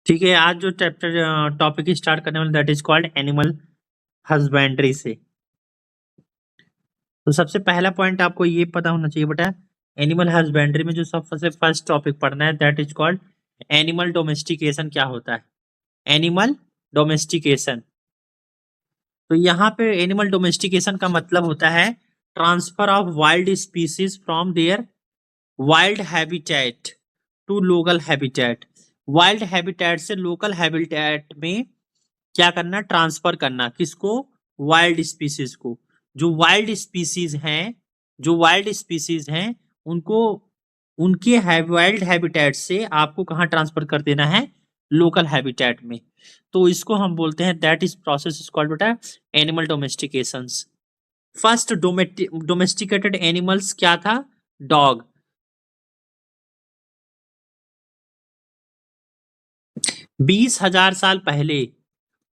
ठीक है, आज जो चैप्टर टॉपिक स्टार्ट करने वाले that is called animal husbandry से। तो सबसे पहला पॉइंट आपको ये पता होना चाहिए बेटा, एनिमल हस्बेंड्री में जो सबसे फर्स्ट टॉपिक पढ़ना है that is called animal domestication. क्या होता है एनिमल डोमेस्टिकेशन? तो यहाँ पे एनिमल डोमेस्टिकेशन का मतलब होता है transfer of wild species from there wild habitat to local habitat. Wild habitat से लोकल हैबिटेट में क्या करना, ट्रांसफर करना। किसको? वाइल्ड स्पीसीज को। जो वाइल्ड स्पीसीज हैं, जो वाइल्ड स्पीसीज हैं उनको उनके वाइल्ड हैबिटेट से आपको कहाँ ट्रांसफर कर देना है? लोकल हैबिटेट में। तो इसको हम बोलते हैं that is process is called बेटा एनिमल डोमेस्टिकेशंस। फर्स्ट डोमेस्टिकेटेड एनिमल्स क्या था? डॉग। 20,000 साल पहले,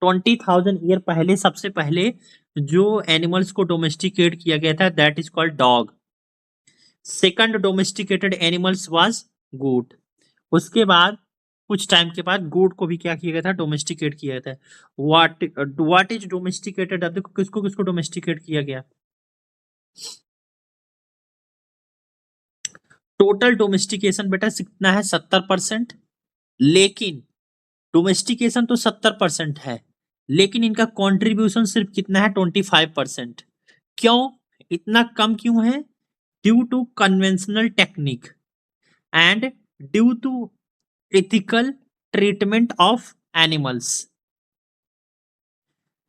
20,000 ईयर पहले सबसे पहले जो एनिमल्स को डोमेस्टिकेट किया गया था that is called dog. Second domesticated animals was goat. उसके बाद कुछ टाइम के बाद गोट को भी क्या किया गया था? डोमेस्टिकेट किया गया था। What is domesticated? अब देखो किसको किसको डोमेस्टिकेट किया गया। टोटल डोमेस्टिकेशन बेटा कितना है? 70%। लेकिन डोमेस्टिकेशन तो 70% है, लेकिन इनका कंट्रीब्यूशन सिर्फ कितना है? 25%। क्यों इतना कम क्यों है? Due to conventional technique and due to ethical treatment of animals.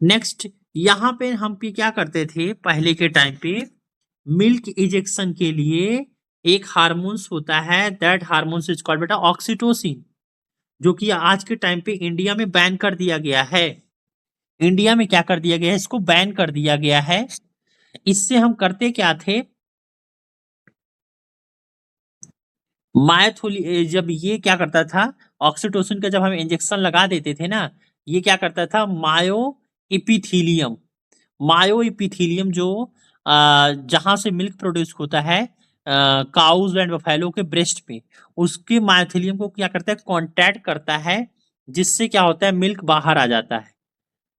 Next, यहां पे हम पे क्या करते थे पहले के टाइम पे? मिल्क इंजेक्शन के लिए एक हार्मोन्स होता है दैट हार्मोन्स इज कॉल्ड बेटा ऑक्सीटोसिन, जो कि आज के टाइम पे इंडिया में बैन कर दिया गया है। इंडिया में क्या कर दिया गया है? इसको बैन कर दिया गया है। इससे हम करते क्या थे? मायोथोली जब ये क्या करता था, ऑक्सीटोसिन का जब हम इंजेक्शन लगा देते थे ना, ये क्या करता था? मायो इपिथीलियम, मायो इपिथीलियम जो जहां से मिल्क प्रोड्यूस होता है काउज एंड बफेलो के ब्रेस्ट पे, उसके मायोथीलियम को क्या करता है? कांटेक्ट करता है, जिससे क्या होता है? मिल्क बाहर आ जाता है।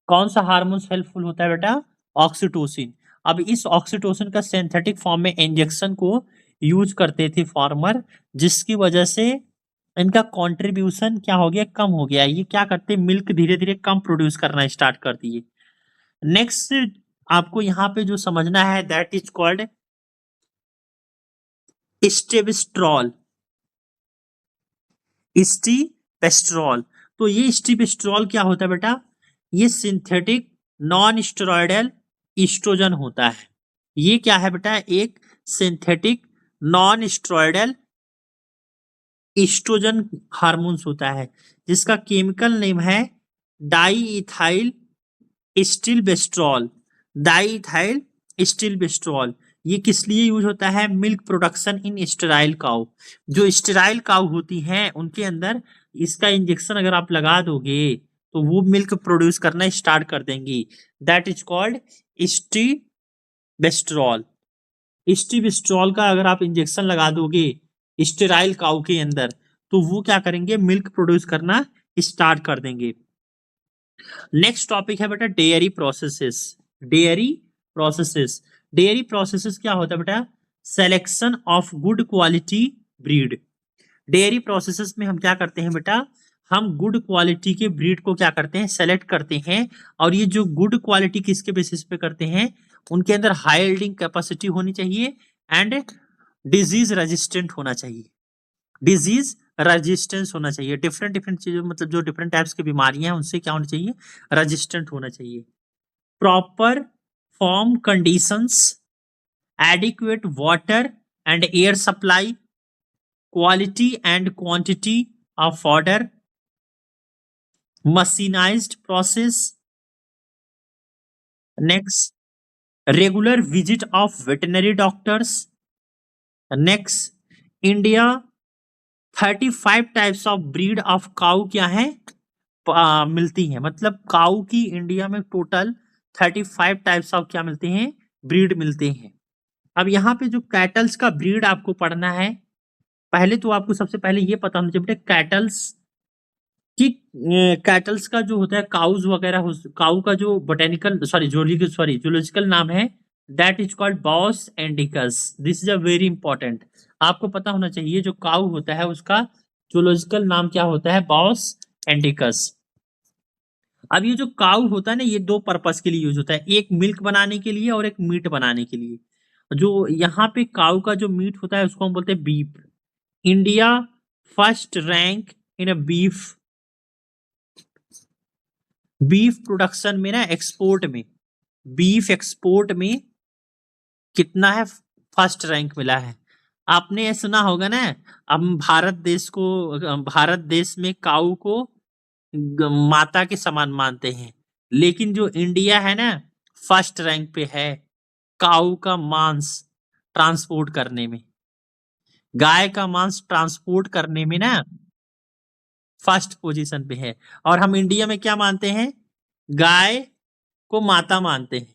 कौन सा हार्मोन हेल्पफुल होता है बेटा? ऑक्सीटोसिन। अब इस ऑक्सीटोसिन का सिंथेटिक फॉर्म में इंजेक्शन को यूज करते थे फार्मर, जिसकी वजह से इनका कंट्रीब्यूशन क्या हो गया? कम हो गया। ये क्या करते? मिल्क धीरे धीरे कम प्रोड्यूस करना स्टार्ट कर दिए। नेक्स्ट आपको यहाँ पे जो समझना है दैट इज कॉल्ड स्टेबिस्ट्रॉल। स्टीबेस्ट्रॉल। तो ये स्टीबेस्ट्रॉल क्या होता है बेटा? ये सिंथेटिक नॉन स्टेरॉयडल ईस्ट्रोजन होता है। ये क्या है बेटा? एक synthetic non steroidal oestrogen hormones होता है, जिसका केमिकल नेम है diethylstilbestrol. Diethylstilbestrol. ये किस लिए यूज होता है? Milk production in sterile cow. जो स्टेराइल काउ होती हैं उनके अंदर इसका इंजेक्शन अगर आप लगा दोगे तो वो मिल्क प्रोड्यूस करना स्टार्ट कर देंगी। That is called stilbestrol. Stilbestrol का अगर आप इंजेक्शन लगा दोगे स्टेराइल काउ के अंदर तो वो क्या करेंगे? मिल्क प्रोड्यूस करना स्टार्ट कर देंगे। नेक्स्ट टॉपिक है बेटा dairy processes. Dairy processes. Dairy processes क्या होता है बेटा? Selection of good quality breed. Dairy processes में हम क्या करते हैं बेटा? हम गुड क्वालिटी के ब्रीड को क्या करते हैं? सेलेक्ट करते हैं। और ये जो गुड क्वालिटी किसके बेसिस पे करते हैं? उनके अंदर हाई यील्डिंग कैपेसिटी होनी चाहिए एंड डिजीज रेजिस्टेंट होना चाहिए। डिजीज रेजिस्टेंस होना चाहिए। डिफरेंट डिफरेंट चीजों मतलब जो डिफरेंट टाइप्स की बीमारियां हैं उनसे क्या होना चाहिए? रेजिस्टेंट होना चाहिए। Proper farm conditions, adequate water and air supply, quality and quantity of fodder, mechanised process. Next, regular visit of veterinary doctors. Next, India 35 types of breed of cow क्या है? मिलती हैं। मतलब काऊ की इंडिया में टोटल 35 टाइप्स ऑफ क्या मिलते हैं? ब्रीड मिलते हैं। अब यहाँ पे जो कैटल्स का ब्रीड आपको पढ़ना है, पहले तो आपको सबसे पहले ये पता होना चाहिए बेटा कैटल्स कि कैटल्स का जो होता है काउज वगैरह, काउ का जो बोटेनिकल जूलॉजिकल नाम है that is called Bos indicus. This is a very important, आपको पता होना चाहिए जो काउ होता है उसका जूलॉजिकल नाम क्या होता है, बॉस इंडिकस। अब ये जो काउ होता है ना, ये दो पर्पस के लिए यूज होता है, एक मिल्क बनाने के लिए और एक मीट बनाने के लिए। जो यहाँ पे काउ का जो मीट होता है उसको हम बोलते हैं beef. India first rank in a beef, beef production में ना, एक्सपोर्ट में, बीफ एक्सपोर्ट में कितना है, फर्स्ट रैंक मिला है। आपने ये सुना होगा ना, हम भारत देश में काऊ को माता के समान मानते हैं, लेकिन जो इंडिया है ना, फर्स्ट रैंक पे है काऊ का मांस ट्रांसपोर्ट करने में, गाय का मांस ट्रांसपोर्ट करने में ना फर्स्ट पोजीशन पे है। और हम इंडिया में क्या मानते हैं, गाय को माता मानते हैं,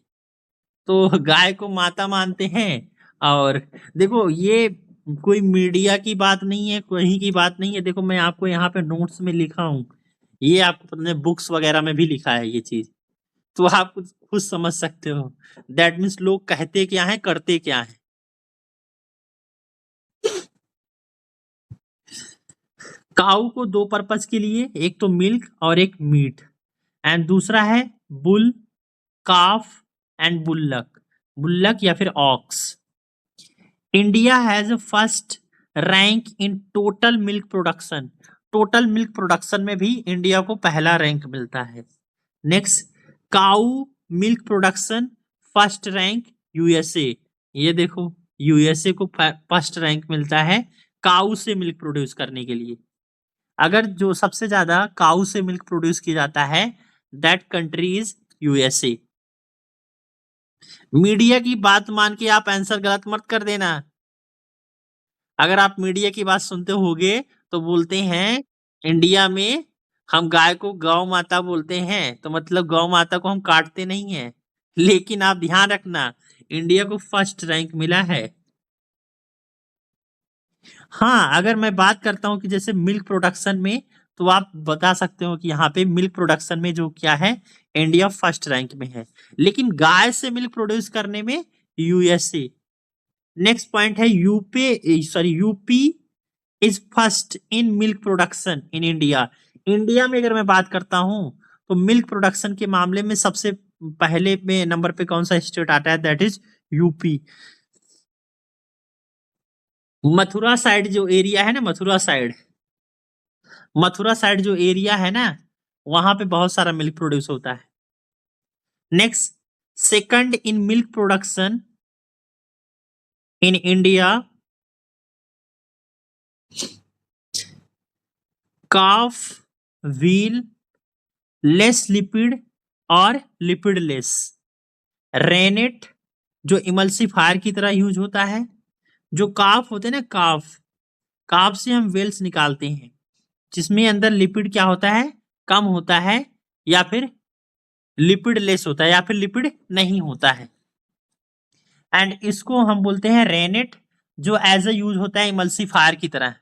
तो गाय को माता मानते हैं। और देखो ये कोई मीडिया की बात नहीं है, कहीं की बात नहीं है, देखो मैं आपको यहाँ पे नोट्स में लिखा हूँ, ये आपको अपने बुक्स वगैरह में भी लिखा है ये चीज, तो आप खुद समझ सकते हो। दैट मीन्स लोग कहते क्या है करते क्या है। काऊ को दो पर्पज के लिए, एक तो मिल्क और एक मीट, एंड दूसरा है bull, calf and bullock, bullock या फिर ox. India has first rank in total milk production, total milk production में भी इंडिया को पहला रैंक मिलता है। Next, cow milk production first rank USA, ये देखो यूएसए को फर्स्ट रैंक मिलता है काऊ से मिल्क प्रोड्यूस करने के लिए। अगर जो सबसे ज्यादा काऊ से मिल्क प्रोड्यूस किया जाता है that country is USA. Media की बात मान के आप आंसर गलत मत कर देना। अगर आप मीडिया की बात सुनते होगे तो बोलते हैं इंडिया में हम गाय को गौ माता बोलते हैं, तो मतलब गौ माता को हम काटते नहीं हैं, लेकिन आप ध्यान रखना इंडिया को फर्स्ट रैंक मिला है। हाँ, अगर मैं बात करता हूँ कि जैसे मिल्क प्रोडक्शन में, तो आप बता सकते हो कि यहाँ पे मिल्क प्रोडक्शन में जो क्या है, इंडिया फर्स्ट रैंक में है, लेकिन गाय से मिल्क प्रोड्यूस करने में यूएसए। नेक्स्ट पॉइंट है UP is first in milk production in India. India में अगर मैं बात करता हूं तो मिल्क प्रोडक्शन के मामले में सबसे पहले में नंबर पे कौन सा स्टेट आता है, that is UP. Mathura side जो एरिया है ना, मथुरा साइड जो एरिया है ना, वहां पे बहुत सारा मिल्क प्रोड्यूस होता है। Next, second in milk production in India calf wheel less lipid और लिपिड लेस, रेनेट जो इमल्सिफायर की तरह यूज होता है, जो काफ होते हैं ना, काफ से हम वेल्स निकालते हैं जिसमें अंदर लिपिड क्या होता है, कम होता है, या फिर लिपिड लेस होता है, या फिर लिपिड नहीं होता है, एंड इसको हम बोलते हैं रेनेट, जो एज ए यूज होता है इमल्सिफायर की तरह।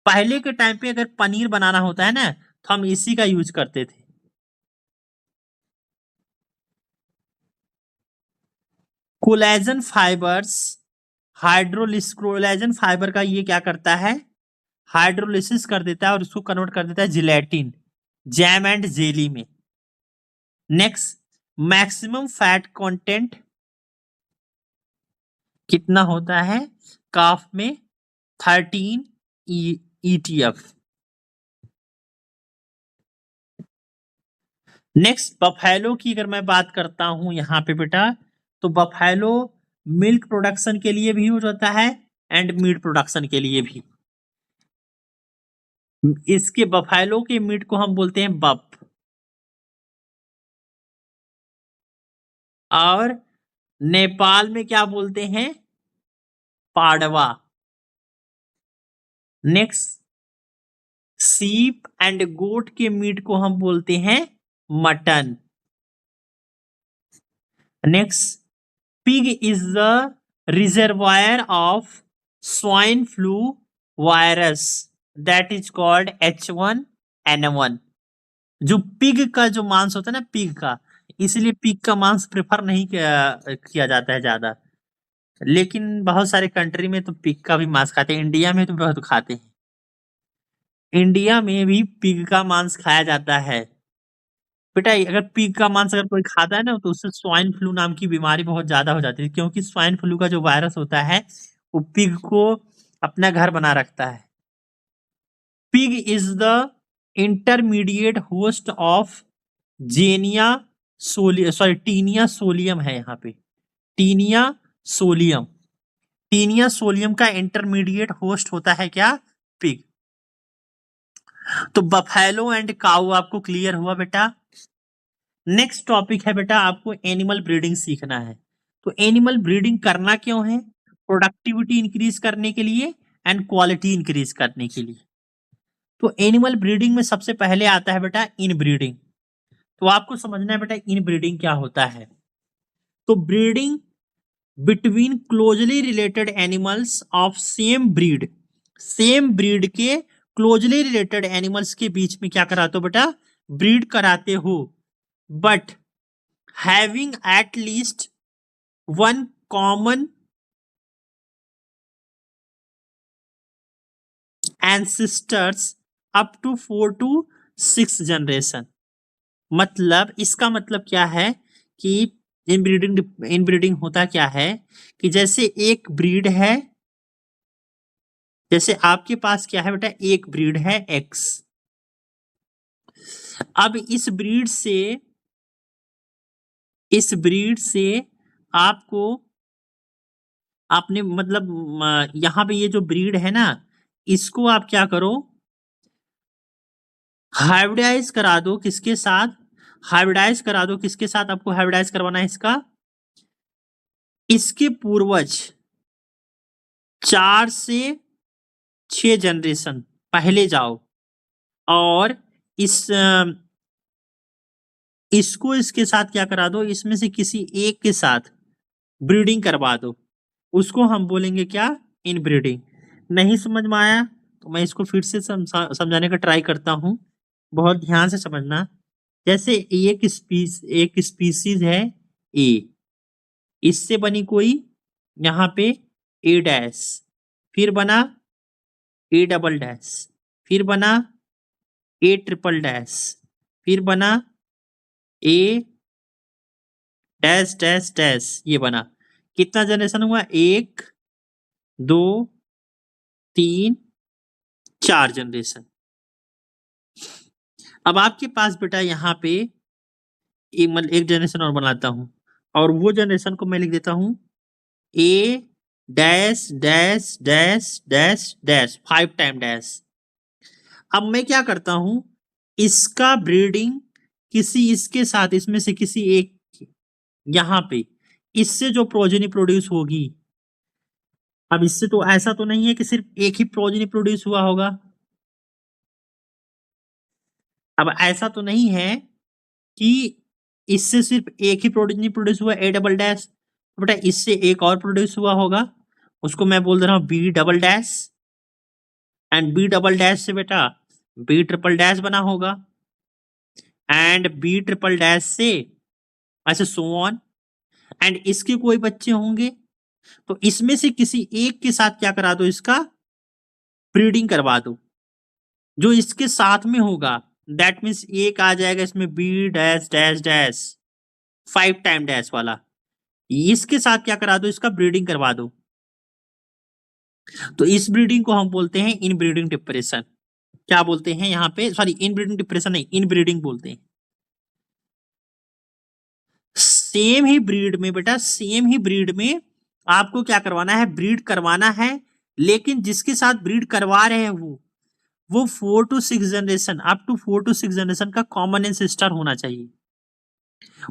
पहले के टाइम पे अगर पनीर बनाना होता है ना, तो हम इसी का यूज करते थे। Collagen fibres hydrolysis, collagen fibre का ये क्या करता है, हाइड्रोलिसिस कर देता है और उसको कन्वर्ट कर देता है जिलेटिन, जैम एंड जेली में। नेक्स्ट, मैक्सिमम फैट कंटेंट कितना होता है काफ में, 13 ETF। नेक्स्ट, बफेलो की अगर मैं बात करता हूं यहाँ पे बेटा, तो बफेलो मिल्क प्रोडक्शन के लिए भी यूज होता है एंड मीट प्रोडक्शन के लिए भी। इसके बफेलो के मीट को हम बोलते हैं बफ, और नेपाल में क्या बोलते हैं, पाडवा। नेक्स्ट, सीप एंड गोट के मीट को हम बोलते हैं mutton. Next, pig is the reservoir of swine flu virus that is called H1 N1। जो पिग का जो मांस होता है ना, पिग का, इसलिए पिग का मांस प्रेफर नहीं किया जाता है ज्यादा, लेकिन बहुत सारे कंट्री में तो पिग का भी मांस खाते हैं, इंडिया में तो बहुत खाते हैं। इंडिया में भी पिग का मांस खाया जाता है। बेटा अगर पिग का मांस अगर कोई खाता है ना, तो उससे स्वाइन फ्लू नाम की बीमारी बहुत ज्यादा हो जाती है, क्योंकि स्वाइन फ्लू का जो वायरस होता है वो पिग को अपना घर बना रखता है। Pig is the intermediate host of जेनिया सॉरी टीनिया सोलियम है यहाँ पे। टीनिया सोलियम, टीनिया सोलियम का इंटरमीडिएट होस्ट होता है क्या, पिग। तो बफेलो एंड काऊ आपको क्लियर हुआ बेटा। नेक्स्ट टॉपिक है बेटा, आपको एनिमल ब्रीडिंग सीखना है। तो एनिमल ब्रीडिंग करना क्यों है, प्रोडक्टिविटी इंक्रीज करने के लिए एंड क्वालिटी इंक्रीज करने के लिए। तो एनिमल ब्रीडिंग में सबसे पहले आता है बेटा इन ब्रीडिंग। तो आपको समझना है बेटा इन ब्रीडिंग क्या होता है। तो breeding between closely related animals of same breed, same breed के क्लोजली रिलेटेड एनिमल्स के बीच में क्या कराते हो बेटा, ब्रीड कराते हो, but having at least one common ancestors up to 4 to 6 generation. मतलब इसका मतलब क्या है कि इनब्रीडिंग होता क्या है कि जैसे एक ब्रीड है, जैसे आपके पास क्या है बेटा, एक ब्रीड है एक्स। अब इस ब्रीड से आपको आपने मतलब यहाँ पे ये जो ब्रीड है ना, इसको आप क्या करो, हाइब्रिडाइज करा दो। किसके साथ हाइब्रिडाइज करा दो, किसके साथ आपको हाइब्रिडाइज करवाना है इसका, इसके पूर्वज 4 से 6 जनरेशन पहले जाओ और इसको इसके साथ क्या करा दो, इसमें से किसी एक के साथ ब्रीडिंग करवा दो। उसको हम बोलेंगे क्या, इनब्रीडिंग। नहीं समझ में आया तो मैं इसको फिर से समझाने का ट्राई करता हूं, बहुत ध्यान से समझना। जैसे एक स्पीसीज है ए, इससे बनी कोई यहाँ पे ए डैश, फिर बना ए डबल डैश, फिर बना ए ट्रिपल डैश, फिर बना ए डैश डैश डैश, ये बना। कितना जनरेशन हुआ, 1 2 3 4 जनरेशन। अब आपके पास बेटा यहाँ पे एक जनरेशन और बनाता हूं, और वो जनरेशन को मैं लिख देता हूं A dash dash dash dash dash 5 time dash. अब मैं क्या करता हूं, इसका ब्रीडिंग किसी इसके साथ, इसमें से किसी एक, यहां पे इससे जो प्रोजेनी प्रोड्यूस होगी, अब इससे तो ऐसा तो नहीं है कि सिर्फ एक ही प्रोजेनी प्रोड्यूस हुआ होगा, अब ऐसा तो नहीं है कि इससे सिर्फ एक ही प्रोजेनी प्रोड्यूस हुआ ए डबल डैश, तो बेटा इससे एक और प्रोड्यूस हुआ होगा, उसको मैं बोल दे रहा हूं B double dash, and B double dash से बेटा बी ट्रिपल डैश बना होगा, एंड बी ट्रिपल डैश से ऐसे सो ऑन, एंड इसके कोई बच्चे होंगे, तो इसमें से किसी एक के साथ क्या करा दो, इसका ब्रीडिंग करवा दो। जो इसके साथ में होगा दैट मीन्स एक आ जाएगा इसमें B dash dash dash 5 time dash वाला, इसके साथ क्या करा दो, इसका ब्रीडिंग करवा दो। तो इस ब्रीडिंग को हम बोलते हैं इन ब्रीडिंग डिप्रेशन। क्या बोलते हैं यहाँ पे, सॉरी इन ब्रीडिंग डिप्रेशन नहीं, इन ब्रीडिंग बोलते हैं। सेम ही ब्रीड में बेटा, सेम ही ब्रीड में आपको क्या करवाना है, ब्रीड करवाना है, लेकिन जिसके साथ ब्रीड करवा रहे हैं वो 4 to 6 generation, up to 4 to 6 generation का कॉमन एंसेस्टर होना चाहिए,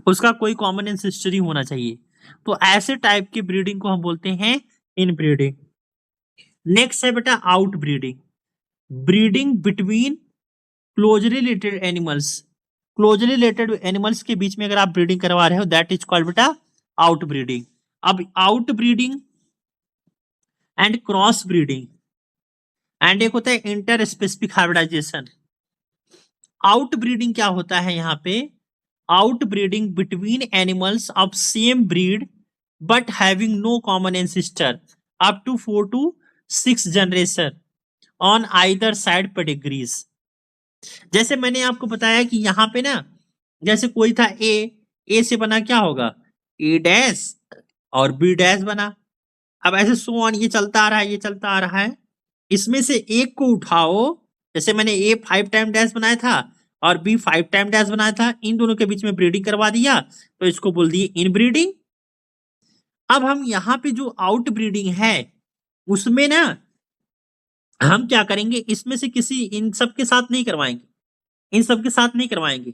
उसका कोई कॉमन एंसेस्टर ही होना चाहिए। तो ऐसे टाइप की ब्रीडिंग को हम बोलते हैं इन ब्रीडिंग। नेक्स्ट है बेटा outbreeding, breeding between closely related animals, closely related animals के बीच में अगर आप ब्रीडिंग करवा रहे हो दैट इज कॉल्ड बेटा आउट ब्रीडिंग। अब outbreeding and cross breeding, and एक होता है interspecific hybridization. Outbreeding क्या होता है यहाँ पे? Outbreeding between animals of same breed but having no common ancestor up to 4 to 6 generation on either side pedigrees. जैसे मैंने आपको बताया कि यहाँ पे ना, जैसे कोई था ए से बना क्या होगा? ए डैश और बी डैश बना। अब ऐसे सो ऑन, ये चलता आ रहा है, ये चलता आ रहा है। इसमें से एक को उठाओ, जैसे मैंने ए 5 टाइम डैश बनाया था और बी 5 टाइम डैश बनाया था, इन दोनों के बीच में ब्रीडिंग करवा दिया, तो इसको बोल दिए इन ब्रीडिंग। अब हम यहाँ पे जो आउट ब्रीडिंग है उसमें ना हम क्या करेंगे, इसमें से किसी, इन सब के साथ नहीं करवाएंगे, इन सब के साथ नहीं करवाएंगे,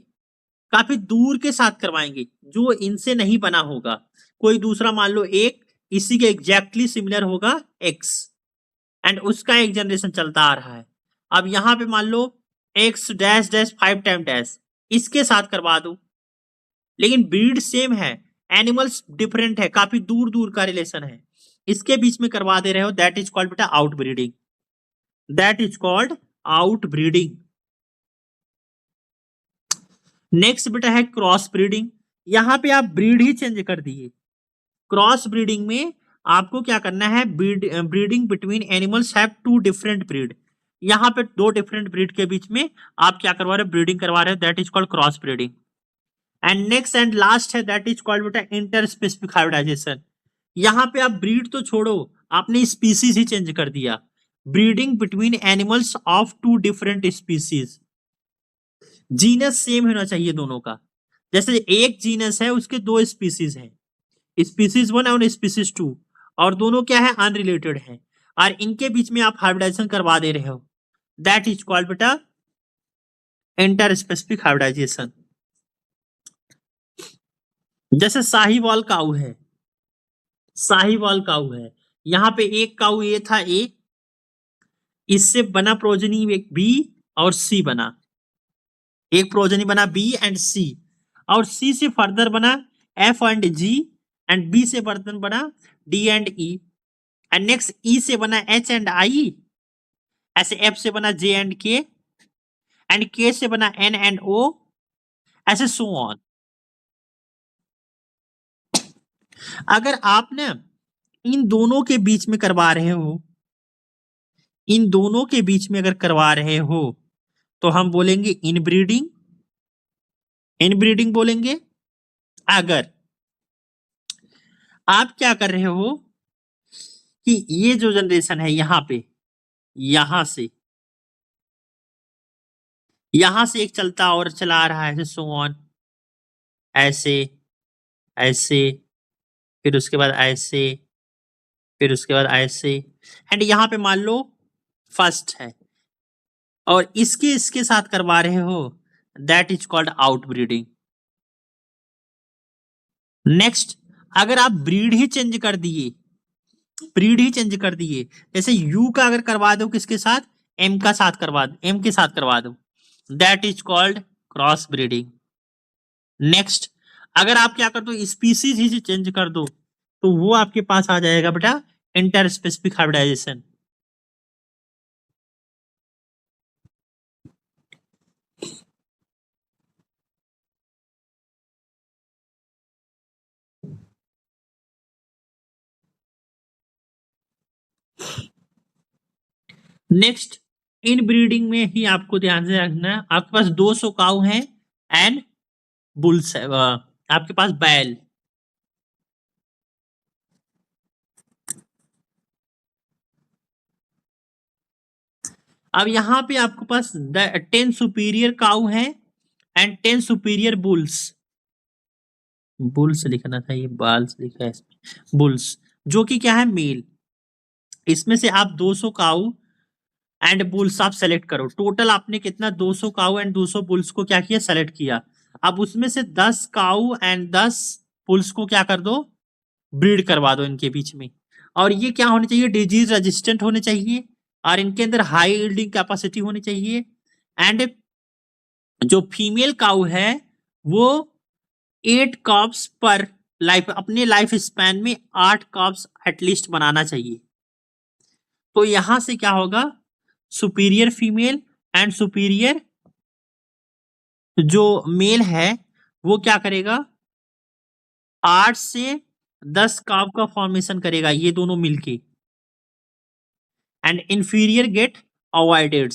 काफी दूर के साथ करवाएंगे जो इनसे नहीं बना होगा। कोई दूसरा मान लो एक इसी के एग्जैक्टली सिमिलर होगा एक्स, एंड उसका एक जनरेशन चलता आ रहा है। अब यहां पे मान लो X dash dash 5 time dash, इसके साथ करवा दो, लेकिन ब्रीड सेम है, एनिमल्स डिफरेंट है, काफी दूर दूर का रिलेशन है, इसके बीच में करवा दे रहे हो, दैट इज कॉल्ड बेटा out breeding, that is called out breeding. Next बेटा है क्रॉस ब्रीडिंग। यहां पे आप ब्रीड ही चेंज कर दिए। क्रॉस ब्रीडिंग में आपको क्या करना है, breeding between animals have 2 different breed, यहाँ पे 2 डिफरेंट ब्रीड के बीच में आप क्या करवा रहे हो, ब्रीडिंग करवा रहे हो, that is called cross breeding. And next and last है दैट इज कॉल्ड बेटा इंटर स्पेसिफिक हाइब्रिडाइजेशन। यहाँ पे आप ब्रीड तो छोड़ो, आपने स्पीसीज ही चेंज कर दिया, breeding between animals of 2 different species. Genus same होना चाहिए दोनों का, जैसे एक जीनस है उसके 2 स्पीसीज हैं, स्पीसीज 1 और स्पीसीज 2, और दोनों क्या है, अनरिलेटेड है, और इनके बीच में आप हाइब्रिडाइजेशन करवा दे रहे हो, दैट इज कॉल्ड बेटा इंटर स्पेसिफिक हाइब्रिडाइजेशन। जैसे साहीवाल काऊ है, साहीवाल काऊ है, यहाँ पे एक काऊ ये था ए, इससे बना प्रोजनी एक बी और सी बना, एक प्रोजनी बना बी एंड सी, और सी से फर्दर बना F and G, and B से फर्दर बना D and E, and next E से बना एच एंड आई, ऐसे एफ से बना जे एंड के से बना एन एंड ओ, ऐसे सो ऑन। अगर आप ना इन दोनों के बीच में करवा रहे हो, इन दोनों के बीच में अगर करवा रहे हो, तो हम बोलेंगे इनब्रीडिंग, इनब्रीडिंग बोलेंगे। अगर आप क्या कर रहे हो कि ये जो जनरेशन है यहां पे, यहां से एक चलता और चला आ रहा है, ऐसे सो ऑन, ऐसे ऐसे, फिर उसके बाद ऐसे, फिर उसके बाद ऐसे, एंड यहां पे मान लो फर्स्ट है और इसके साथ करवा रहे हो, that is called out breeding. Next, अगर आप ब्रीड ही चेंज कर दिए, ब्रीड ही चेंज कर दिए, जैसे यू का अगर करवा दो किसके साथ, एम का साथ करवा दो, एम के साथ करवा दो, that is called cross breeding. Next, अगर आप क्या कर दो, स्पीसीज ही चेंज कर दो, तो वो आपके पास आ जाएगा बेटा interspecific hybridization. Next, inbreeding में ही आपको ध्यान से रखना है, आपके पास 200 काऊ हैं एंड बुल्स है, आपके पास बैल। अब यहां पे आपके पास 10 सुपीरियर काऊ हैं एंड 10 सुपीरियर बुल्स, बुल्स लिखना था, ये बाल्स लिखा है इसमें, बुल्स जो कि क्या है, मेल। इसमें से आप 200 काऊ एंड बुल्स आप सेलेक्ट करो, टोटल आपने कितना, 200 काऊ एंड 200 बुल्स को क्या किया, सेलेक्ट किया। अब उसमें से 10 काऊ एंड 10 बुल्स को क्या कर दो, ब्रीड करवा दो इनके बीच में, और ये क्या होने चाहिए, डिजीज रेजिस्टेंट होने चाहिए, और इनके अंदर हाई यील्डिंग कैपेसिटी होनी चाहिए, एंड जो फीमेल काऊ है वो 8 कॉप्स पर लाइफ, अपने लाइफ स्पैन में 8 कॉप्स एटलीस्ट बनाना चाहिए। तो यहां से क्या होगा, सुपीरियर फीमेल एंड सुपीरियर जो मेल है वो क्या करेगा, 8 से 10 काव का फॉर्मेशन करेगा, ये दोनों मिलके, एंड इंफीरियर गेट अवॉइडेड।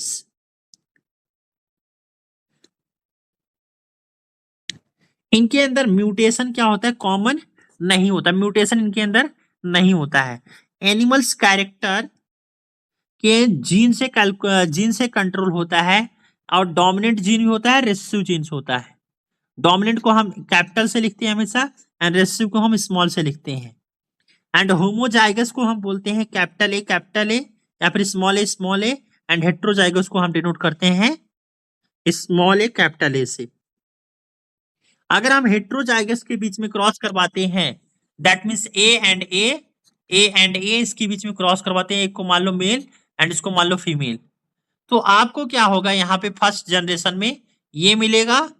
इनके अंदर म्यूटेशन क्या होता है, कॉमन नहीं होता, म्यूटेशन इनके अंदर नहीं होता है। एनिमल्स कैरेक्टर के जीन से कंट्रोल होता है, और डोमिनेंट जीन भी होता है, रेसेसिव जीन्स होता है। डोमिनेंट को हम कैपिटल से लिखते हैं हमेशा, एंड रेसेसिव को हम स्मॉल से लिखते हैं। एंड होमोजाइगस को हम बोलते हैं कैपिटल ए या फिर स्मॉल ए, एंड हेट्रोजाइगस को हम डिनोट करते हैं स्मॉल ए कैपिटल ए से। अगर हम हेट्रोजाइगस के बीच में क्रॉस करवाते हैं, दैट मीन्स ए एंड ए इसके बीच में क्रॉस करवाते हैं, एक को मान लो मेल एंड इसको मान लो फीमेल, तो आपको क्या होगा, यहाँ पे फर्स्ट जनरेशन में ये मिलेगा,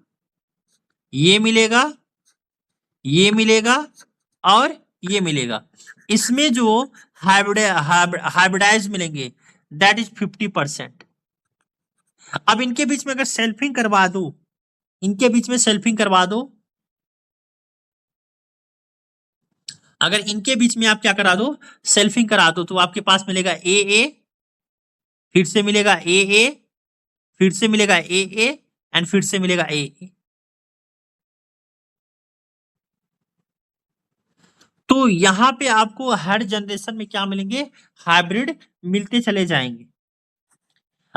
ये मिलेगा, ये मिलेगा और ये मिलेगा। इसमें जो हाइब्रिडाइज मिलेंगे दैट इज 50%। अब इनके बीच में अगर सेल्फिंग करवा दो, इनके बीच में सेल्फिंग करवा दो, अगर इनके बीच में आप क्या करा दो, सेल्फिंग करा दो, तो आपके पास मिलेगा ए, फिर से मिलेगा ए, फिर से मिलेगा ए एंड फिर से मिलेगा ए। तो यहां पे आपको हर जनरेशन में क्या मिलेंगे, हाइब्रिड मिलते चले जाएंगे।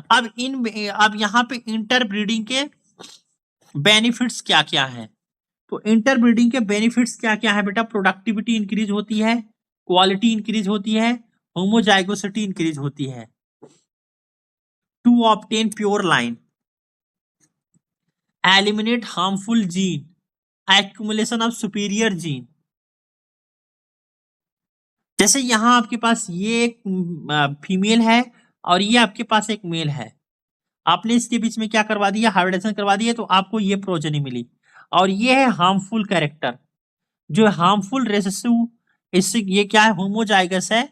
अब यहाँ पे इंटरब्रीडिंग के बेनिफिट्स क्या क्या है, तो इंटरब्रीडिंग के बेनिफिट्स क्या क्या है बेटा, प्रोडक्टिविटी इंक्रीज होती है, क्वालिटी इंक्रीज होती है, होमोजाइगोसिटी इंक्रीज होती है, to obtain pure line, eliminate harmful gene, accumulation of superior gene. जैसे यहां आपके पास ये एक फीमेल है और ये आपके पास एक मेल है, आपने इसके बीच में क्या करवा दिया, हाइब्रिडेशन करवा दिया, तो आपको ये प्रोजेनी मिली। और ये है हार्मफुल कैरेक्टर, जो हार्मफुल रेसेसिव, इससे ये क्या है, होमोजाइगस है,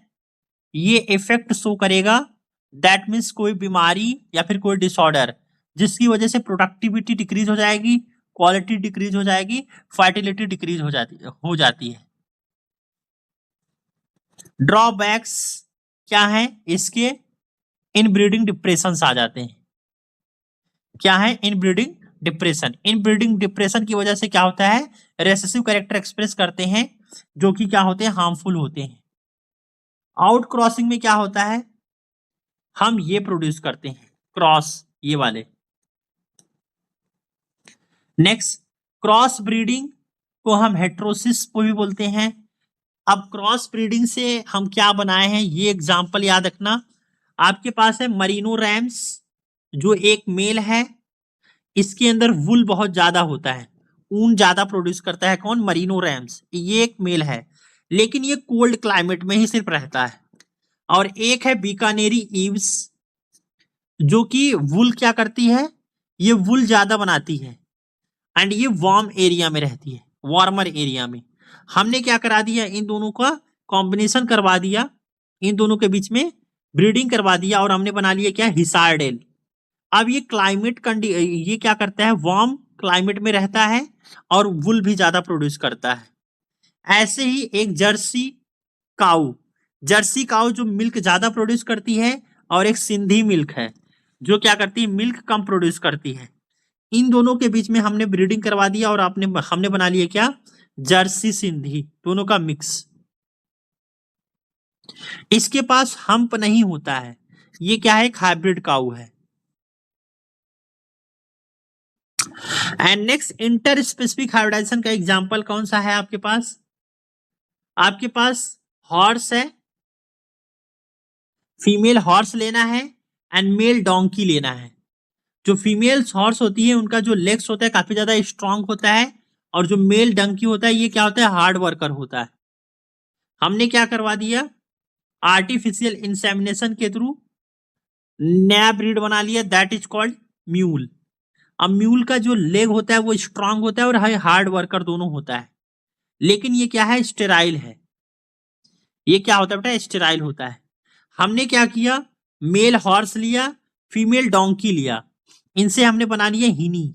ये इफेक्ट शो करेगा, दैट मीन्स कोई बीमारी या फिर कोई डिसऑर्डर जिसकी वजह से प्रोडक्टिविटी डिक्रीज हो जाएगी, क्वालिटी डिक्रीज हो जाएगी, फर्टिलिटी डिक्रीज हो जाती है। ड्रॉबैक्स क्या है इसके, इनब्रीडिंग डिप्रेशन आ जाते हैं। क्या है, इनब्रीडिंग डिप्रेशन। इनब्रीडिंग डिप्रेशन की वजह से क्या होता है, रेसेसिव कैरेक्टर एक्सप्रेस करते हैं जो कि क्या होते हैं, हार्मफुल होते हैं। आउट क्रॉसिंग में क्या होता है, हम ये प्रोड्यूस करते हैं क्रॉस, ये वाले। नेक्स्ट, क्रॉस ब्रीडिंग को हम हेट्रोसिस को भी बोलते हैं। अब क्रॉस ब्रीडिंग से हम क्या बनाए हैं, ये एग्जांपल याद रखना। आपके पास है मरीनो रैम्स, जो एक मेल है, इसके अंदर वुल बहुत ज्यादा होता है, ऊन ज्यादा प्रोड्यूस करता है, कौन, मरीनो रैम्स, ये एक मेल है, लेकिन ये कोल्ड क्लाइमेट में ही सिर्फ रहता है। और एक है बीकानेरी ईव्स, जो कि वुल क्या करती है, ये वुल ज्यादा बनाती है, एंड ये वार्म एरिया में रहती है, वार्मर एरिया में। हमने क्या करा दिया, इन दोनों का कॉम्बिनेशन करवा दिया, इन दोनों के बीच में ब्रीडिंग करवा दिया, और हमने बना लिया क्या, हिसारडेल। अब ये ये क्या करता है, वार्म क्लाइमेट में रहता है और वुल भी ज्यादा प्रोड्यूस करता है। ऐसे ही एक जर्सी काऊ जो मिल्क ज्यादा प्रोड्यूस करती है, और एक सिंधी मिल्क है जो क्या करती है, मिल्क कम प्रोड्यूस करती है। इन दोनों के बीच में हमने ब्रीडिंग करवा दिया और हमने बना लिया क्या, जर्सी सिंधी, दोनों का मिक्स। इसके पास हम्प नहीं होता है, ये क्या है, एक हाइब्रिड काऊ है। And next, interspecific hybridization का एग्जांपल कौन सा है आपके पास, आपके पास हॉर्स है, फीमेल हॉर्स लेना है एंड मेल डोंकी लेना है। जो फीमेल हॉर्स होती है उनका जो लेग्स होता है काफी ज्यादा स्ट्रांग होता है, और जो मेल डंकी होता है ये क्या होता है, हार्ड वर्कर होता है। हमने क्या करवा दिया, आर्टिफिशियल इंसेमिनेशन के थ्रू नया ब्रीड बना लिया, दैट इज कॉल्ड म्यूल। अब म्यूल का जो लेग होता है वो स्ट्रांग होता है और हार्ड वर्कर दोनों होता है, लेकिन ये क्या है, स्टेराइल है। ये क्या होता है बेटा, स्टेराइल होता है। हमने क्या किया, मेल हॉर्स लिया, फीमेल डोंकी लिया, इनसे हमने बना लिया हिनी।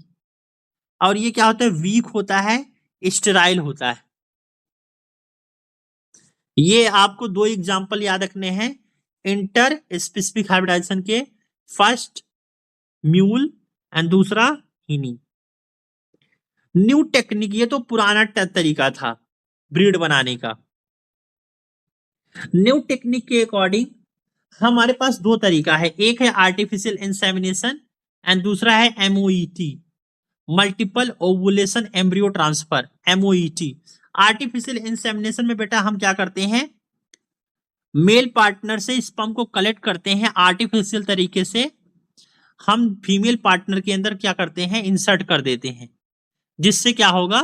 और ये क्या होता है, वीक होता है, स्टेराइल होता है। ये आपको दो एग्जांपल याद रखने हैं इंटर स्पेसिफिक हाइब्रिडाइजेशन के, फर्स्ट म्यूल एंड दूसरा हिनी। न्यू टेक्निक, ये तो पुराना तरीका था ब्रीड बनाने का। न्यू टेक्निक के अकॉर्डिंग हमारे पास दो तरीका है, एक है आर्टिफिशियल इंसेमिनेशन एंड दूसरा है MOET, multiple ovulation embryo transfer, MOET. Artificial insemination में बेटा हम क्या करते हैं, मेल पार्टनर से स्पर्म को कलेक्ट करते हैं आर्टिफिशियल तरीके से, हम फीमेल पार्टनर के अंदर क्या करते हैं, इंसर्ट कर देते हैं, जिससे क्या होगा,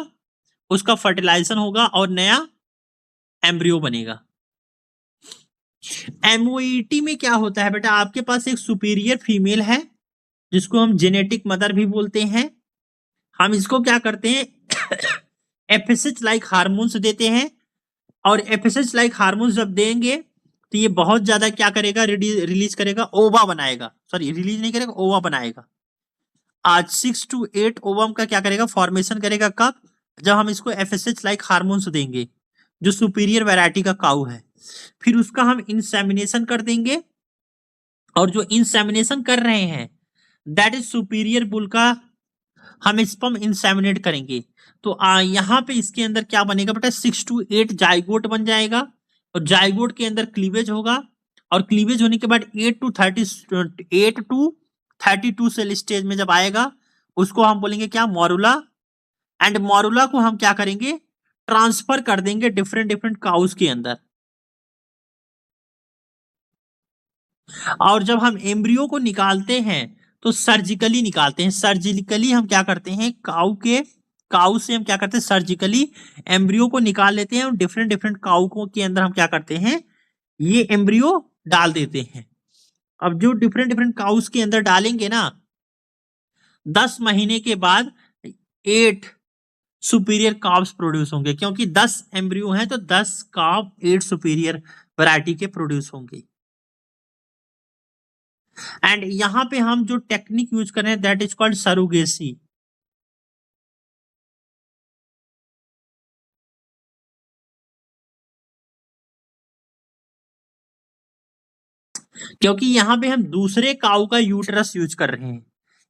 उसका फर्टिलाइजेशन होगा और नया एम्ब्रियो बनेगा। एमओईटी में क्या होता है बेटा, आपके पास एक सुपीरियर फीमेल है जिसको हम जेनेटिक मदर भी बोलते हैं, हम इसको क्या करते हैं एफएसएच लाइक हार्मोन्स देते हैं, और एफएसएच लाइक हार्मोन्स जब देंगे तो ये बहुत ज्यादा क्या करेगा, रिलीज करेगा, ओवा बनाएगा, सॉरी रिलीज नहीं करेगा, ओवा बनाएगा। आज 6 to 8 ओवम का क्या करेगा, फॉर्मेशन करेगा, कब, जब हम इसको एफएसएच लाइक हार्मोन्स देंगे, जो सुपीरियर वैरायटी का काऊ है। फिर उसका हम इंसेमिनेशन कर देंगे, और जो इंसेमिनेशन कर रहे हैं दैट इज सुपीरियर बुल का हम स्पर्म इंसेमिनेट करेंगे। तो यहाँ पे इसके अंदर क्या बनेगा बेटा, 6 to 8 जाइगोट बन जाएगा, और जाइगोट के अंदर क्लीवेज होगा, और क्लीवेज होने के बाद 8 to 32 सेल स्टेज में जब आएगा उसको हम बोलेंगे क्या, मॉरुला, एंड मॉरुला को हम क्या करेंगे, ट्रांसफर कर देंगे डिफरेंट डिफरेंट काउस के अंदर। और जब हम एम्ब्रियो को निकालते हैं तो सर्जिकली निकालते हैं, सर्जिकली हम क्या करते हैं, काऊ से हम क्या करते हैं, सर्जिकली एम्ब्रियो को निकाल लेते हैं, और डिफरेंट डिफरेंट काऊ के अंदर हम क्या करते हैं, ये एम्ब्रियो डाल देते हैं। अब जो डिफरेंट डिफरेंट काउस के अंदर डालेंगे ना, 10 महीने के बाद 8 सुपीरियर काव्स प्रोड्यूस होंगे, क्योंकि 10 एम्ब्रियो हैं तो 10 काव 8 सुपीरियर वैरायटी के प्रोड्यूस होंगे। एंड यहां पे हम जो टेक्निक यूज कर रहे हैं दैट इज कॉल्ड सरोगेसी। क्योंकि यहां पे हम दूसरे काऊ का यूटरस यूज कर रहे हैं,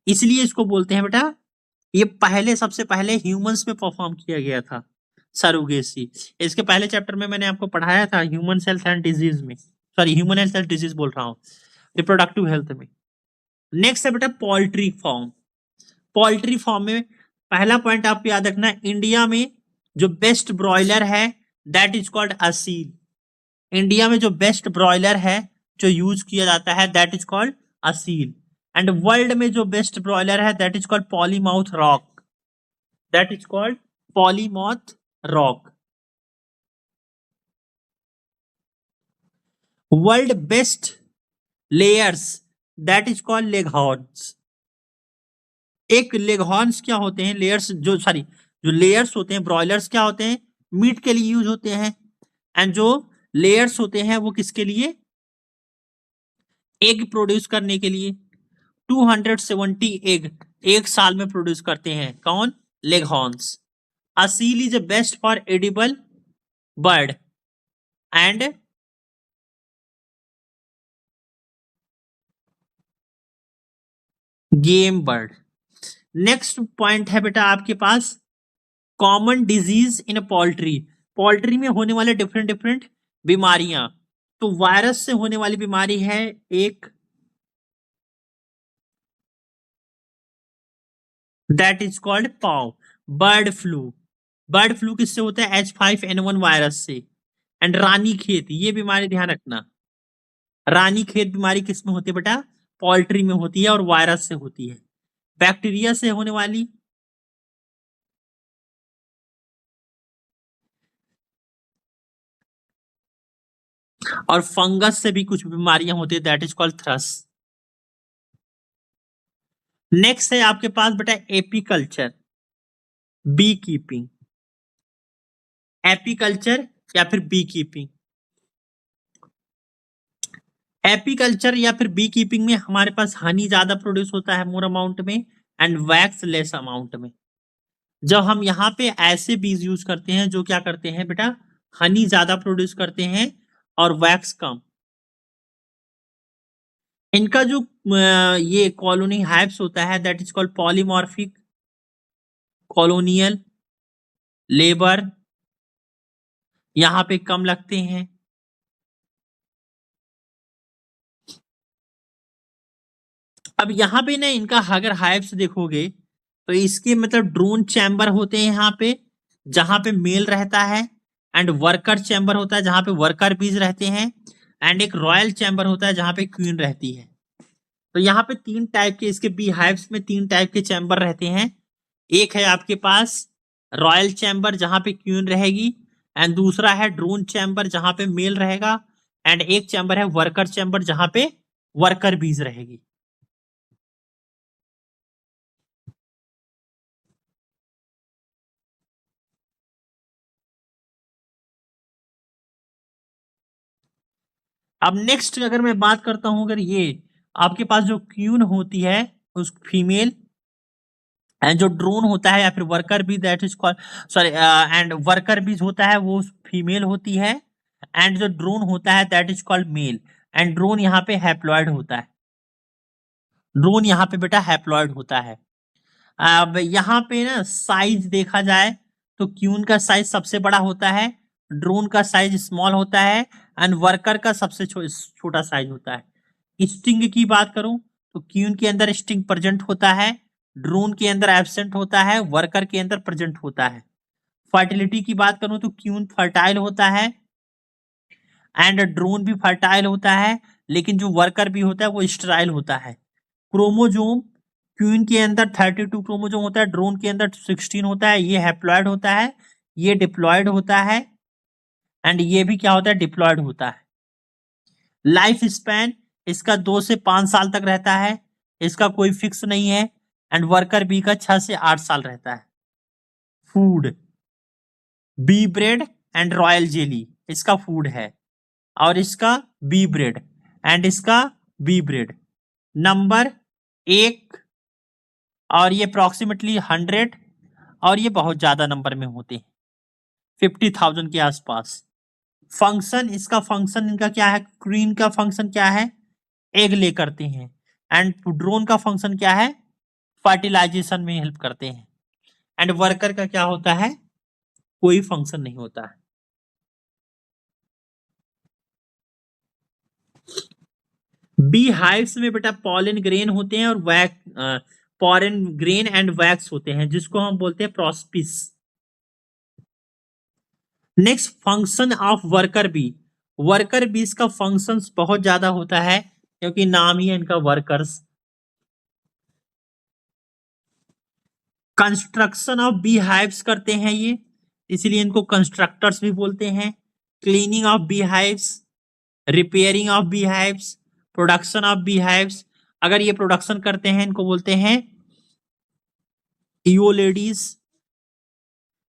इसलिए इसको बोलते हैं बेटा, ये पहले सबसे पहले ह्यूमंस में परफॉर्म किया गया था सरोगेसी। इसके पहले चैप्टर में मैंने आपको पढ़ाया था ह्यूमन हेल्थ एंड डिजीज में, sorry human health and disease बोल रहा हूँ, रिप्रोडक्टिव हेल्थ में। नेक्स्ट है बेटा पोल्ट्री फॉर्म। पोल्ट्री फॉर्म में पहला पॉइंट आपको याद रखना है, इंडिया में जो बेस्ट ब्रॉयलर है that is called Aseel. India में जो बेस्ट ब्रॉयलर है जो यूज किया जाता है that is called Aseel. And world में जो बेस्ट ब्रॉयलर है that is called Plymouth Rock, that is called Plymouth Rock. World best layers that is called Leghorns. एक लेगहॉर्न्स क्या होते हैं, लेयर्स जो सॉरी जो लेयर्स होते हैं ब्रॉयलर्स क्या होते हैं, मीट के लिए यूज होते हैं, एंड जो लेयर्स होते हैं वो किसके लिए, एग प्रोड्यूस करने के लिए। 270 एग एक साल में प्रोड्यूस करते हैं, कौन, Leghorns. Aseel is best for edible bird and game bird. Next point है बेटा आपके पास common disease in poultry. Poultry में होने वाले डिफरेंट डिफरेंट बीमारियां, तो वायरस से होने वाली बीमारी है एक, that is called pav. Bird flu, bird flu किससे होता है, H5N1 वायरस से। एंड रानी खेत, ये बीमारी ध्यान रखना, रानी खेत बीमारी किस में होती है बेटा, पोल्ट्री में होती है और वायरस से होती है। बैक्टीरिया से होने वाली, और फंगस से भी कुछ बीमारियां होती है दैट इज कॉल्ड थ्रस। नेक्स्ट है आपके पास बेटा एपीकल्चर, बी कीपिंग। एपीकल्चर या फिर बी कीपिंग, एपीकल्चर या फिर बी कीपिंग में हमारे पास हनी ज्यादा प्रोड्यूस होता है मोर अमाउंट में, एंड वैक्स लेस अमाउंट में। जब हम यहाँ पे ऐसे बीज यूज करते हैं जो क्या करते हैं बेटा, हनी ज्यादा प्रोड्यूस करते हैं और वैक्स कम। इनका जो ये कॉलोनी हाइव्स होता है that is called polymorphic, colonial, labour, यहाँ पे कम लगते हैं। अब यहाँ पे ना इनका अगर हाइव्स देखोगे तो इसके मतलब ड्रोन चैम्बर होते हैं यहाँ पे जहां पे मेल रहता है, एंड वर्कर चैम्बर होता है जहां पे वर्कर बीज रहते हैं, एंड एक रॉयल चैम्बर होता है जहां पे क्वीन रहती है। तो यहाँ पे तीन टाइप के इसके बी हाइव्स में तीन टाइप के चैम्बर रहते हैं। एक है आपके पास रॉयल चैम्बर जहां पे क्वीन रहेगी, एंड दूसरा है ड्रोन चैम्बर जहां पे मेल रहेगा, एंड एक चैम्बर है वर्कर चैम्बर जहां पे वर्कर बीज रहेगी। अब नेक्स्ट अगर मैं बात करता हूं, अगर ये आपके पास जो क्यून होती है उस फीमेल, एंड जो ड्रोन होता है या फिर worker bee that is called, sorry, and worker बीज होता है वो फीमेल होती है, एंड जो ड्रोन होता है that is called male, and drone यहाँ पे हैप्लॉयड होता है। ड्रोन यहाँ पे बेटा हैप्लॉयड होता है। अब यहाँ पे ना साइज देखा जाए तो क्यून का साइज सबसे बड़ा होता है, ड्रोन का साइज स्मॉल होता है, एंड वर्कर का सबसे छोटा साइज होता है। स्टिंग की बात करूं तो क्यून के अंदर स्टिंग प्रेजेंट होता है, ड्रोन के अंदर एब्सेंट होता है, वर्कर के अंदर प्रेजेंट होता है। फर्टिलिटी की बात करूं तो क्यून फर्टाइल होता है एंड ड्रोन भी फर्टाइल होता है, लेकिन जो वर्कर भी होता है वो स्टेराइल होता है। क्रोमोजोम क्वीन के अंदर 32 क्रोमोजोम होता है, ड्रोन के अंदर 16 होता है, ये हैप्लॉयड होता है, ये डिप्लॉयड होता है, एंड ये भी क्या होता है, डिप्लॉयड होता है। लाइफ स्पैन इसका 2 से 5 साल तक रहता है, इसका कोई फिक्स नहीं है, एंड वर्कर बी का 6 से 8 साल रहता है। Food bee bread and royal jelly इसका फूड है, और इसका बी ब्रेड एंड इसका बी ब्रेड नंबर 1, और ये अप्रोक्सीमेटली 100, और ये बहुत ज्यादा नंबर में होते हैं 50,000 के आसपास। फंक्शन इसका फंक्शन इनका क्या है, क्वीन का फंक्शन क्या है, एग ले करते हैं, एंड ड्रोन का फंक्शन क्या है, फर्टिलाइजेशन में हेल्प करते हैं, एंड वर्कर का क्या होता है, कोई फंक्शन नहीं होता है। बी हाइव्स में बेटा पॉलन ग्रेन होते हैं और wax, pollen grain and wax होते हैं जिसको हम बोलते हैं प्रोस्पिस। Next function of worker bee, worker bees का फंक्शंस बहुत ज्यादा होता है क्योंकि नाम ही है इनका workers. Construction of bee hives करते हैं ये, इसलिए इनको कंस्ट्रक्टर्स भी बोलते हैं। Cleaning of bee hives, repairing of bee hives, production of bee hives, अगर ये प्रोडक्शन करते हैं इनको बोलते हैं ईओ लेडीज।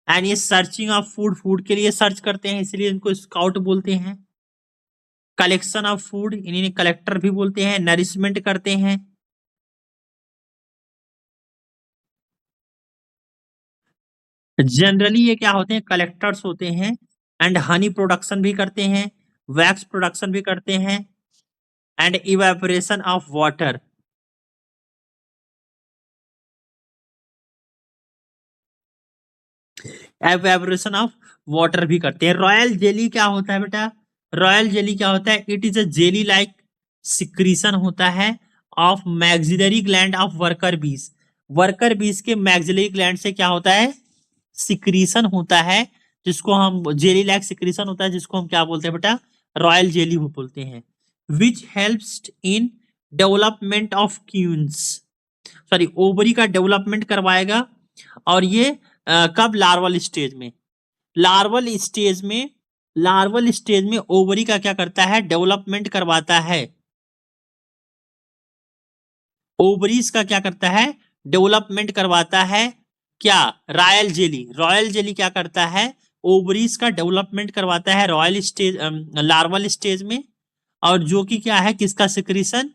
एंड ये सर्चिंग ऑफ फूड, फूड के लिए सर्च करते हैं इसलिए इनको स्काउट बोलते हैं। कलेक्शन ऑफ फूड इन्हें कलेक्टर भी बोलते हैं। नरिशमेंट करते हैं, जनरली ये क्या होते हैं, कलेक्टर्स होते हैं, एंड हनी प्रोडक्शन भी करते हैं, वैक्स प्रोडक्शन भी करते हैं, and evaporation of water. Evaporation of water भी करते हैं। रॉयल जेली क्या होता है बेटा, रॉयल जेली क्या होता है, it is a jelly like secretion होता है of maxillary gland of worker बीज। वर्कर बीज के मैक्सिलरी ग्लैंड से क्या होता है, सिक्रीशन होता है, जिसको हम जेली लाइक सिक्रीशन होता है, जिसको हम क्या बोलते हैं बेटा, रॉयल जेली बोलते हैं। Which helps in development of queens, sorry ovary का डेवलपमेंट करवाएगा। और ये कब, लार्वल स्टेज में, लार्वल स्टेज में, लार्वल स्टेज में ओवरी का क्या करता है, डेवलपमेंट करवाता है। ओवरीज का क्या करता है, डेवलपमेंट करवाता है। क्या, रॉयल जेली, रॉयल जेली क्या करता है, ओवरीज का डेवलपमेंट करवाता है रॉयल स्टेज, लार्वल स्टेज में। और जो कि क्या है, किसका सिक्रीशन,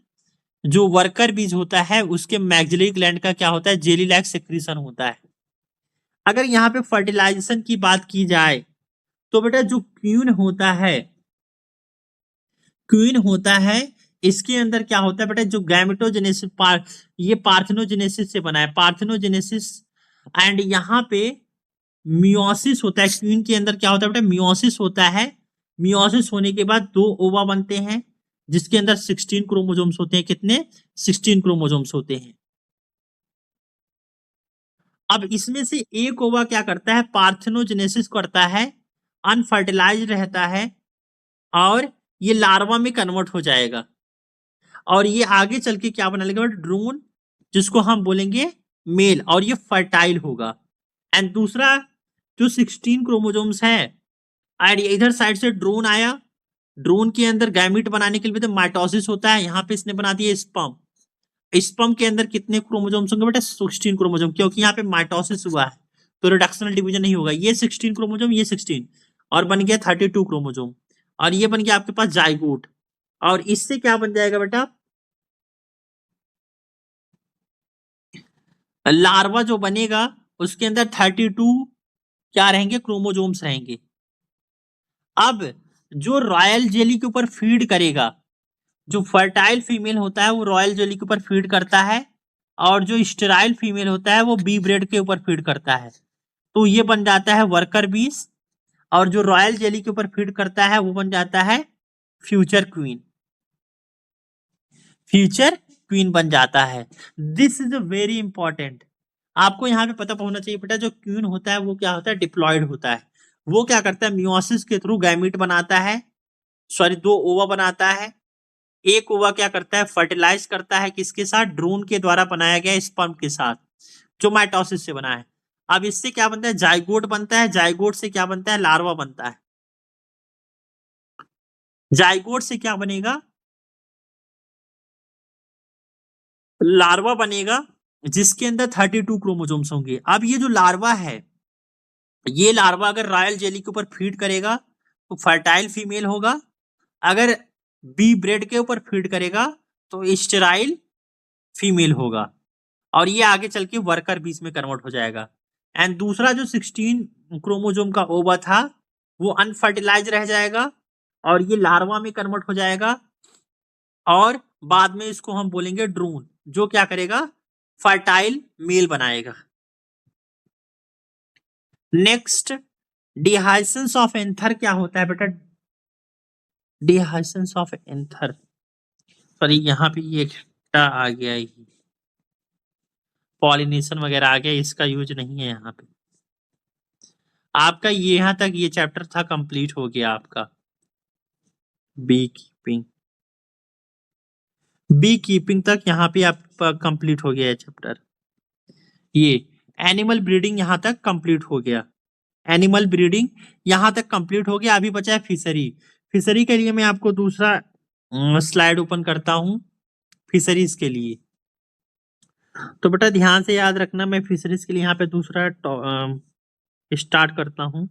जो वर्कर बीज होता है उसके मैक्सिलरी ग्लैंड का क्या होता है, जेली लाइक सिक्रीशन होता है। अगर यहाँ पे फर्टिलाइजेशन की बात की जाए तो बेटा जो क्वीन होता है इसके अंदर क्या होता है बेटा, जो गैमेटोजेनेसिस ये पार्थेनोजेनेसिस से बना है, पार्थेनोजेनेसिस। एंड यहाँ पे मियोसिस होता है, क्वीन के अंदर क्या होता है बेटा, मियोसिस होता है। मियोसिस होने के बाद दो ओवा बनते हैं जिसके अंदर 16 क्रोमोसोम्स होते हैं। कितने? 16 क्रोमोसोम्स होते हैं। अब इसमें से एक ओवा क्या करता है, पार्थेनोजेनेसिस करता है, अनफर्टिलाइज रहता है और ये लार्वा में कन्वर्ट हो जाएगा और ये आगे चल के क्या बना लेगा, ड्रोन, जिसको हम बोलेंगे मेल, और ये फर्टाइल होगा। एंड दूसरा जो 16 क्रोमोसोम्स है और इधर साइड से ड्रोन आया, ड्रोन के अंदर गैमीट बनाने के लिए तो माइटोसिस होता है, यहाँ पे इसने बना दिया स्पर्म। स्पर्म के अंदर कितने क्रोमोसोम्स होंगे बेटा, 16 क्रोमोसोम, क्योंकि यहाँ पे माइटोसिस हुआ है तो रिडक्शनल डिवीजन नहीं होगा। ये 16 क्रोमोसोम, ये 16 और बन गया 32 क्रोमोसोम और ये बन गया आपके पास जाइगोट। और इससे क्या बन जाएगा बेटा, लार्वा जो बनेगा उसके अंदर 32 क्या रहेंगे, क्रोमोसोम्स रहेंगे। अब जो रॉयल जेली के ऊपर फीड करेगा, जो फर्टाइल फीमेल होता है वो रॉयल जेली के ऊपर फीड करता है और जो स्टेराइल फीमेल होता है वो बी ब्रेड के ऊपर फीड करता है। तो ये बन जाता है वर्कर बीस और जो रॉयल जेली के ऊपर फीड करता है वो बन जाता है फ्यूचर क्वीन, फ्यूचर क्वीन बन जाता है। This is very important. आपको यहाँ पे पता होना चाहिए बेटा, जो क्वीन होता है वो क्या होता है, डिप्लॉयड होता है। वो क्या करता है, मियोसिस के थ्रू गैमीट बनाता है, सॉरी दो ओवा बनाता है। एक ओवा क्या करता है, फर्टिलाइज करता है किसके साथ, ड्रोन के द्वारा बनाया गया स्पर्म के साथ जो माइटोसिस से बना है। अब इससे क्या बनता है, जाइगोट बनता है। जाइगोट से क्या बनता है, लार्वा बनता है। जाइगोट से क्या बनेगा, लार्वा बनेगा जिसके अंदर 32 क्रोमोसोम्स होंगे। अब ये जो लार्वा है, ये लार्वा अगर रॉयल जेली के ऊपर फीड करेगा तो फर्टाइल फीमेल होगा, अगर बी ब्रेड के ऊपर फीड करेगा तो स्टेराइल फीमेल होगा और ये आगे चल के वर्कर बीस में कन्वर्ट हो जाएगा। एंड दूसरा जो 16 क्रोमोसोम का ओवा था वो अनफर्टिलाइज रह जाएगा और ये लार्वा में कन्वर्ट हो जाएगा और बाद में इसको हम बोलेंगे ड्रोन, जो क्या करेगा, फर्टाइल मेल बनाएगा। नेक्स्ट, डिहाइसेंस ऑफ एंथर क्या होता है बेटा, डिहाइसेंस ऑफ एंथर, सॉरी यहाँ पे ये आ गया, पॉलिनेशन वगैरह आ गया, इसका यूज नहीं है यहाँ पे। आपका यहाँ तक ये चैप्टर था, कंप्लीट हो गया आपका बी कीपिंग। बी कीपिंग तक यहाँ पे आपका कंप्लीट हो गया है चैप्टर। ये एनिमल ब्रीडिंग यहाँ तक कंप्लीट हो गया, एनिमल ब्रीडिंग यहाँ तक कंप्लीट हो गया। अभी बचा है फिशरी। फिशरी के लिए मैं आपको दूसरा स्लाइड ओपन करता हूँ फिशरीज के लिए। तो बेटा ध्यान से याद रखना, मैं फिशरीज के लिए यहाँ पे दूसरा स्टार्ट करता हूँ।